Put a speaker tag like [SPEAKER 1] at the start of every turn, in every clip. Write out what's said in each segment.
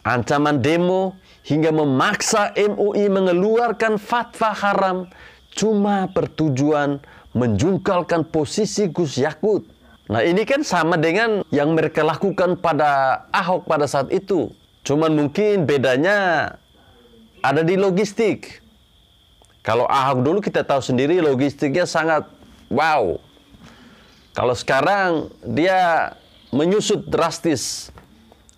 [SPEAKER 1] ancaman demo, hingga memaksa MUI mengeluarkan fatwa haram cuma bertujuan menjungkalkan posisi Gus Yakut. Nah, ini kan sama dengan yang mereka lakukan pada Ahok pada saat itu. Cuman mungkin bedanya ada di logistik. Kalau Ahok dulu kita tahu sendiri logistiknya sangat wow. Kalau sekarang dia menyusut drastis.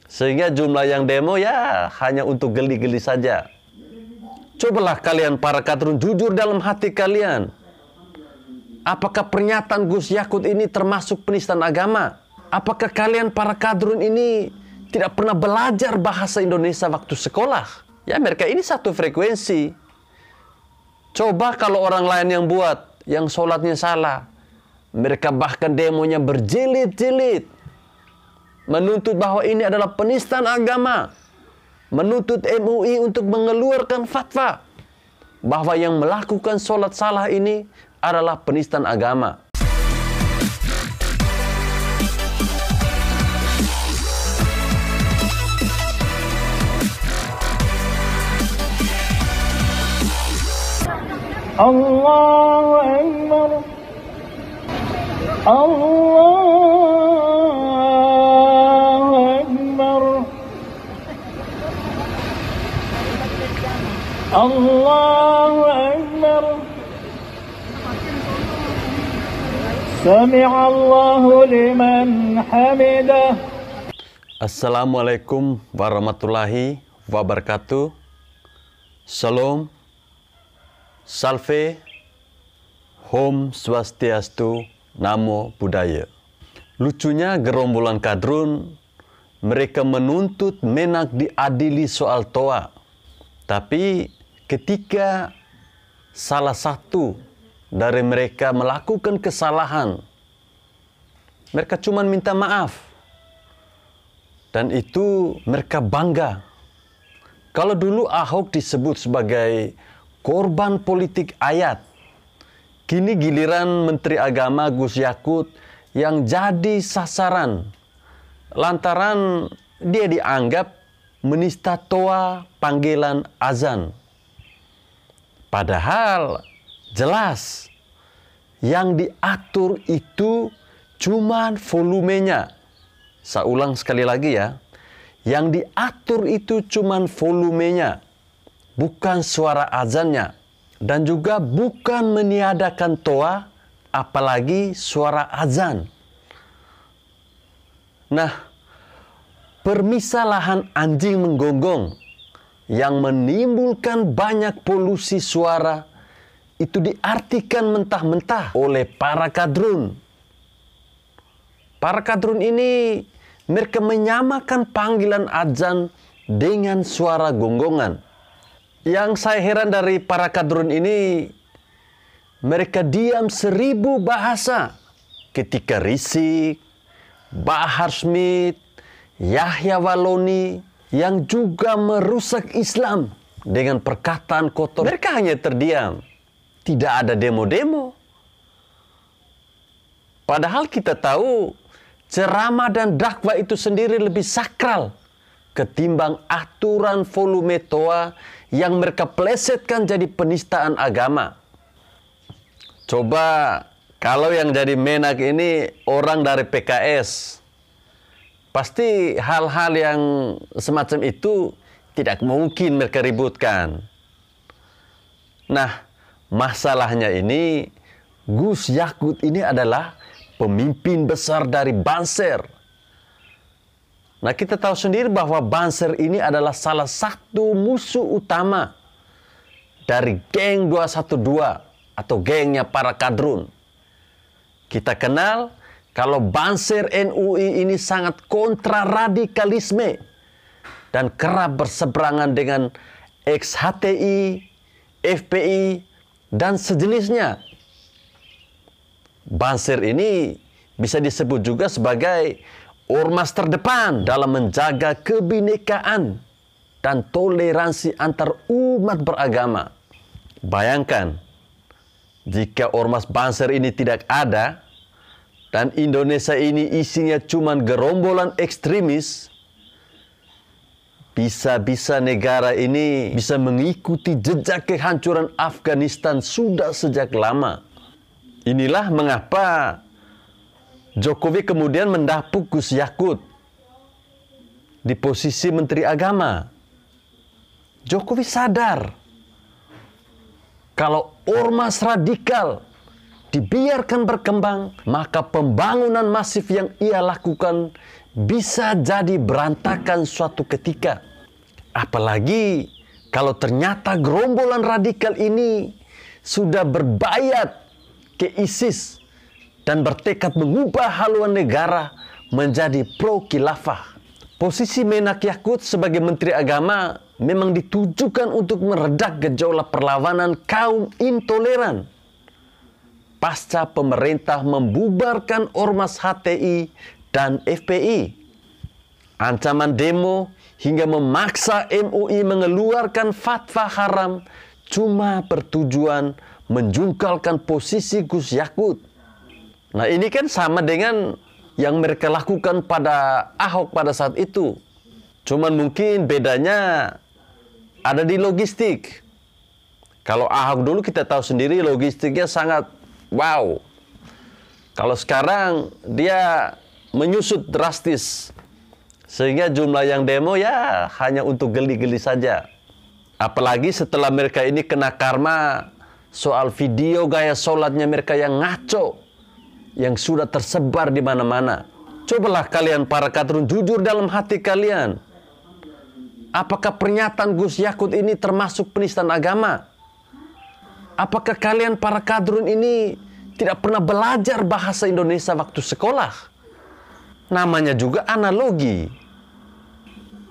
[SPEAKER 1] Sehingga jumlah yang demo ya hanya untuk geli-geli saja. Cobalah kalian para kadrun jujur dalam hati kalian. Apakah pernyataan Gus Yakut ini termasuk penistaan agama? Apakah kalian para kadrun ini tidak pernah belajar bahasa Indonesia waktu sekolah? Ya, mereka ini satu frekuensi. Coba kalau orang lain yang buat, yang sholatnya salah. Mereka bahkan demonya berjilid-jilid. Menuntut bahwa ini adalah penistaan agama. Menuntut MUI untuk mengeluarkan fatwa. Bahwa yang melakukan sholat salah ini adalah penistaan agama.
[SPEAKER 2] Allahu Akbar. Allahu Akbar. Allahu Akbar. Sami'allahu liman hamidah.
[SPEAKER 1] Assalamualaikum warahmatullahi wabarakatuh. Shalom, Salve, Om Swastiastu, Namo Buddhaya. Lucunya gerombolan kadrun, mereka menuntut Menak diadili soal TOA. Tapi ketika salah satu dari mereka melakukan kesalahan, mereka cuma minta maaf. Dan itu mereka bangga. Kalau dulu Ahok disebut sebagai korban politik ayat, kini giliran Menteri Agama Gus Yakut yang jadi sasaran lantaran dia dianggap menista TOA panggilan azan. Padahal jelas yang diatur itu cuman volumenya. Saya ulang sekali lagi ya. Yang diatur itu cuman volumenya, bukan suara azannya. Dan juga bukan meniadakan TOA, apalagi suara azan. Nah, permisalahan anjing menggonggong yang menimbulkan banyak polusi suara itu diartikan mentah-mentah oleh para kadrun. Para kadrun ini mereka menyamakan panggilan azan dengan suara gonggongan. Yang saya heran dari para kadrun ini, mereka diam 1000 bahasa ketika Rizik, Bahar Smith, Yahya Waloni yang juga merusak Islam dengan perkataan kotor. Mereka hanya terdiam. Tidak ada demo-demo. Padahal kita tahu ceramah dan dakwah itu sendiri lebih sakral ketimbang aturan volume TOA yang mereka plesetkan jadi penistaan agama. Coba kalau yang jadi Menak ini orang dari PKS, pasti hal-hal yang semacam itu tidak mungkin mereka ributkan. Nah, masalahnya ini Gus Yakut ini adalah pemimpin besar dari Banser. Nah, kita tahu sendiri bahwa Banser ini adalah salah satu musuh utama dari geng 212 atau gengnya para kadrun. Kita kenal kalau Banser NUI ini sangat kontra radikalisme dan kerap berseberangan dengan ex-HTI, FPI, dan sejenisnya. Banser ini bisa disebut juga sebagai ormas terdepan dalam menjaga kebinekaan dan toleransi antar umat beragama. Bayangkan, jika ormas Banser ini tidak ada, dan Indonesia ini isinya cuma gerombolan ekstremis, Bisa-bisa negara ini bisa mengikuti jejak kehancuran Afghanistan sudah sejak lama. Inilah mengapa Jokowi kemudian mendapuk Gus Yakut di posisi Menteri Agama. Jokowi sadar kalau ormas radikal dibiarkan berkembang, maka pembangunan masif yang ia lakukan bisa jadi berantakan suatu ketika. Apalagi kalau ternyata gerombolan radikal ini sudah berbayat ke ISIS dan bertekad mengubah haluan negara menjadi pro-khilafah. Posisi Menak Yakut sebagai Menteri Agama memang ditujukan untuk meredak gejolak perlawanan kaum intoleran pasca pemerintah membubarkan ormas HTI dan FPI. Ancaman demo hingga memaksa MUI mengeluarkan fatwa haram cuma bertujuan menjungkalkan posisi Gus Yakut. Nah, ini kan sama dengan yang mereka lakukan pada Ahok pada saat itu. Cuman mungkin bedanya ada di logistik. Kalau Ahok dulu kita tahu sendiri logistiknya sangat wow. Kalau sekarang dia menyusut drastis. Sehingga jumlah yang demo ya hanya untuk geli-geli saja. Apalagi setelah mereka ini kena karma soal video gaya sholatnya mereka yang ngaco. Yang sudah tersebar di mana-mana. Cobalah kalian para kadrun jujur dalam hati kalian. Apakah pernyataan Gus Yakut ini termasuk penistaan agama? Apakah kalian para kadrun ini tidak pernah belajar bahasa Indonesia waktu sekolah? Namanya juga analogi.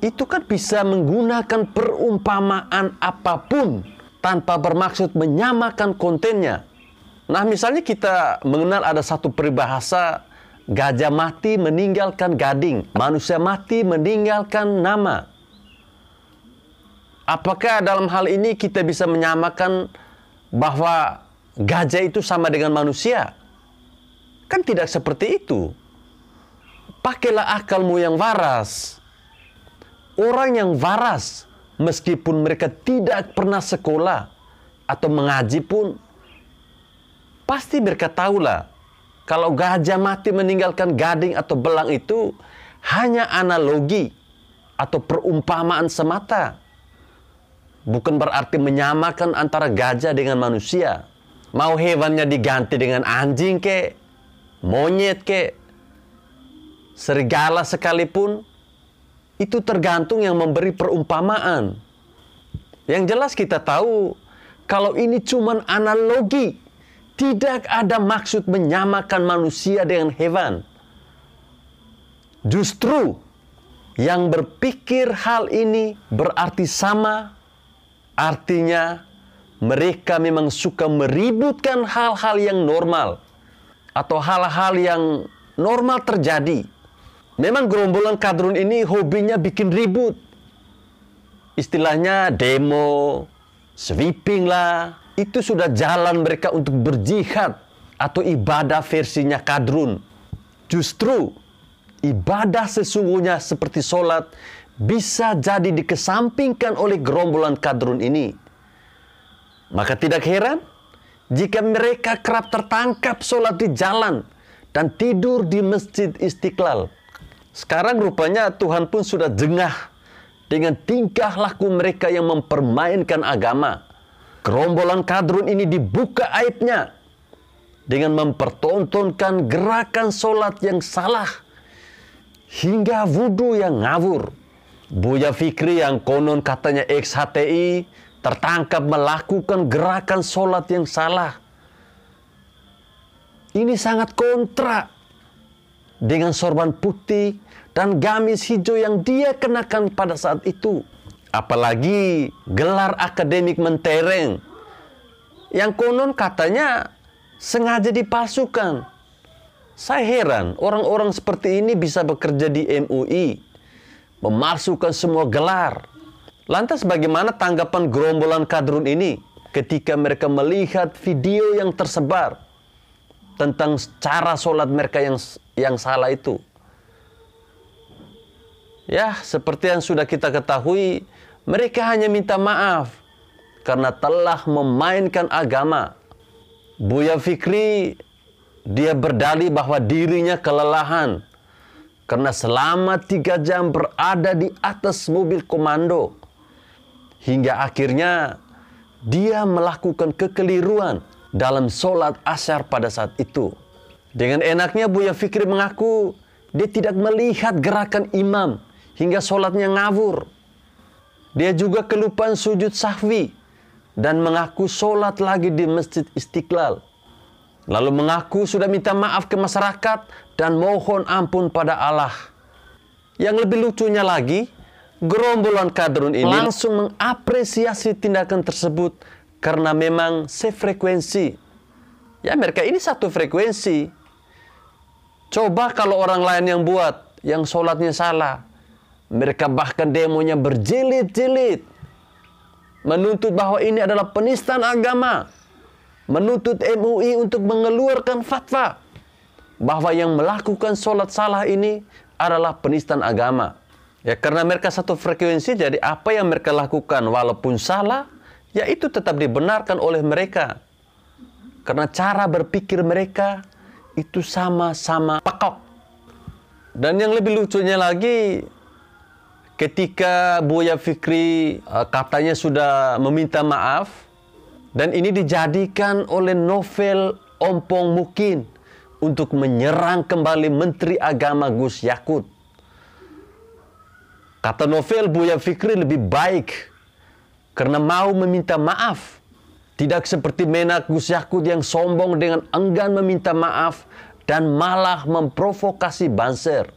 [SPEAKER 1] Itu kan bisa menggunakan perumpamaan apapun tanpa bermaksud menyamakan kontennya. Nah, misalnya kita mengenal ada satu peribahasa, gajah mati meninggalkan gading, manusia mati meninggalkan nama. Apakah dalam hal ini kita bisa menyamakan bahwa gajah itu sama dengan manusia? Kan tidak seperti itu. Pakailah akalmu yang waras. Orang yang waras, meskipun mereka tidak pernah sekolah atau mengaji pun, pasti mereka tahulah kalau gajah mati meninggalkan gading atau belang itu hanya analogi atau perumpamaan semata. Bukan berarti menyamakan antara gajah dengan manusia. Mau hewannya diganti dengan anjing kek, monyet kek, serigala sekalipun, itu tergantung yang memberi perumpamaan. Yang jelas kita tahu kalau ini cuma analogi, tidak ada maksud menyamakan manusia dengan hewan. Justru yang berpikir hal ini berarti sama, artinya mereka memang suka meributkan hal-hal yang normal atau hal-hal yang normal terjadi. Memang gerombolan kadrun ini hobinya bikin ribut. Istilahnya demo, sweeping lah. Itu sudah jalan mereka untuk berjihad atau ibadah versinya kadrun. Justru ibadah sesungguhnya seperti sholat bisa jadi dikesampingkan oleh gerombolan kadrun ini. Maka tidak heran jika mereka kerap tertangkap sholat di jalan dan tidur di Masjid Istiqlal. Sekarang rupanya Tuhan pun sudah jengah dengan tingkah laku mereka yang mempermainkan agama. Gerombolan kadrun ini dibuka aibnya dengan mempertontonkan gerakan sholat yang salah hingga wudhu yang ngawur. Buya Fikri yang konon katanya ex-HTI tertangkap melakukan gerakan sholat yang salah. Ini sangat kontra dengan sorban putih dan gamis hijau yang dia kenakan pada saat itu. Apalagi gelar akademik mentereng yang konon katanya sengaja dipalsukan. Saya heran orang-orang seperti ini bisa bekerja di MUI, memalsukan semua gelar. Lantas bagaimana tanggapan gerombolan kadrun ini ketika mereka melihat video yang tersebar tentang cara sholat mereka yang salah itu? Ya, seperti yang sudah kita ketahui, mereka hanya minta maaf karena telah memainkan agama. Buya Fikri, dia berdalih bahwa dirinya kelelahan karena selama 3 jam berada di atas mobil komando. Hingga akhirnya dia melakukan kekeliruan dalam sholat asyar pada saat itu. Dengan enaknya Buya Fikri mengaku dia tidak melihat gerakan imam hingga sholatnya ngawur. Dia juga kelupaan sujud sahwi dan mengaku sholat lagi di Masjid Istiqlal. Lalu mengaku sudah minta maaf ke masyarakat dan mohon ampun pada Allah. Yang lebih lucunya lagi, gerombolan kadrun ini langsung mengapresiasi tindakan tersebut karena memang sefrekuensi. Ya, mereka ini satu frekuensi. Coba kalau orang lain yang buat, yang sholatnya salah. Mereka bahkan demonya berjilid-jilid. Menuntut bahwa ini adalah penistaan agama. Menuntut MUI untuk mengeluarkan fatwa bahwa yang melakukan sholat salah ini adalah penistaan agama. Ya, karena mereka satu frekuensi, jadi apa yang mereka lakukan walaupun salah, ya itu tetap dibenarkan oleh mereka. Karena cara berpikir mereka itu sama-sama pekok. Dan yang lebih lucunya lagi, ketika Buya Fikri katanya sudah meminta maaf, dan ini dijadikan oleh novel Ompong Mukin untuk menyerang kembali Menteri Agama Gus Yakut. Kata novel, Buya Fikri lebih baik karena mau meminta maaf. Tidak seperti Menak Gus Yakut yang sombong dengan enggan meminta maaf dan malah memprovokasi Banser.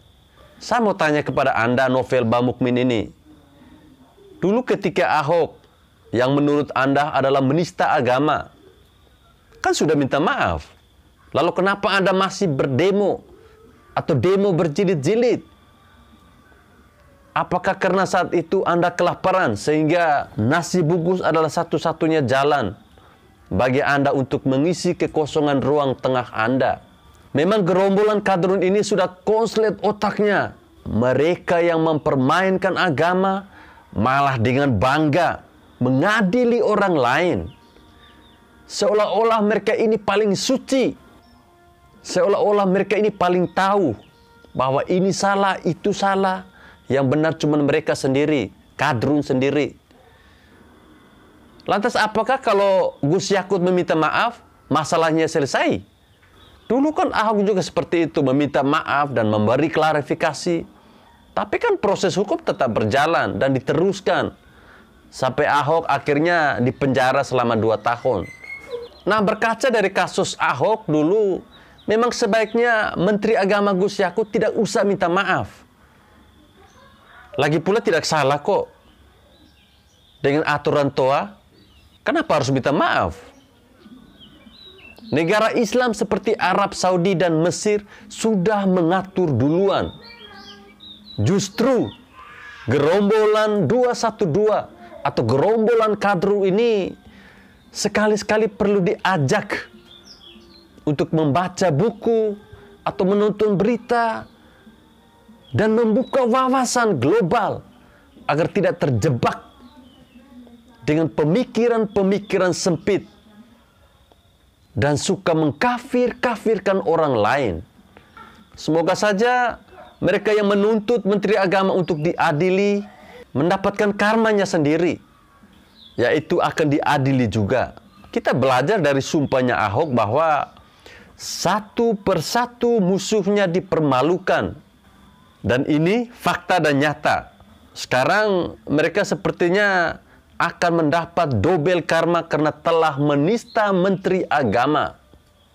[SPEAKER 1] Saya mau tanya kepada Anda, novel Bamukmin ini. Dulu ketika Ahok, yang menurut Anda adalah menista agama, kan sudah minta maaf. Lalu kenapa Anda masih berdemo atau demo berjilid-jilid? Apakah karena saat itu Anda kelaparan sehingga nasi bungkus adalah satu-satunya jalan bagi Anda untuk mengisi kekosongan ruang tengah Anda? Memang gerombolan kadrun ini sudah konslet otaknya. Mereka yang mempermainkan agama malah dengan bangga mengadili orang lain. Seolah-olah mereka ini paling suci. Seolah-olah mereka ini paling tahu bahwa ini salah, itu salah. Yang benar cuma mereka sendiri, kadrun sendiri. Lantas apakah kalau Gus Yakut meminta maaf, masalahnya selesai? Dulu kan Ahok juga seperti itu, meminta maaf dan memberi klarifikasi. Tapi kan proses hukum tetap berjalan dan diteruskan. Sampai Ahok akhirnya dipenjara selama 2 tahun. Nah, berkaca dari kasus Ahok dulu, memang sebaiknya Menteri Agama Gus Yakut tidak usah minta maaf. Lagi pula tidak salah kok. Dengan aturan TOA, kenapa harus minta maaf? Negara Islam seperti Arab Saudi dan Mesir sudah mengatur duluan. Justru gerombolan 212 atau gerombolan kadru ini sekali-sekali perlu diajak untuk membaca buku atau menonton berita dan membuka wawasan global agar tidak terjebak dengan pemikiran-pemikiran sempit dan suka mengkafir-kafirkan orang lain. Semoga saja mereka yang menuntut Menteri Agama untuk diadili mendapatkan karmanya sendiri, yaitu akan diadili juga. Kita belajar dari sumpahnya Ahok bahwa satu persatu musuhnya dipermalukan. Dan ini fakta dan nyata. Sekarang mereka sepertinya akan mendapat dobel karma karena telah menista Menteri Agama.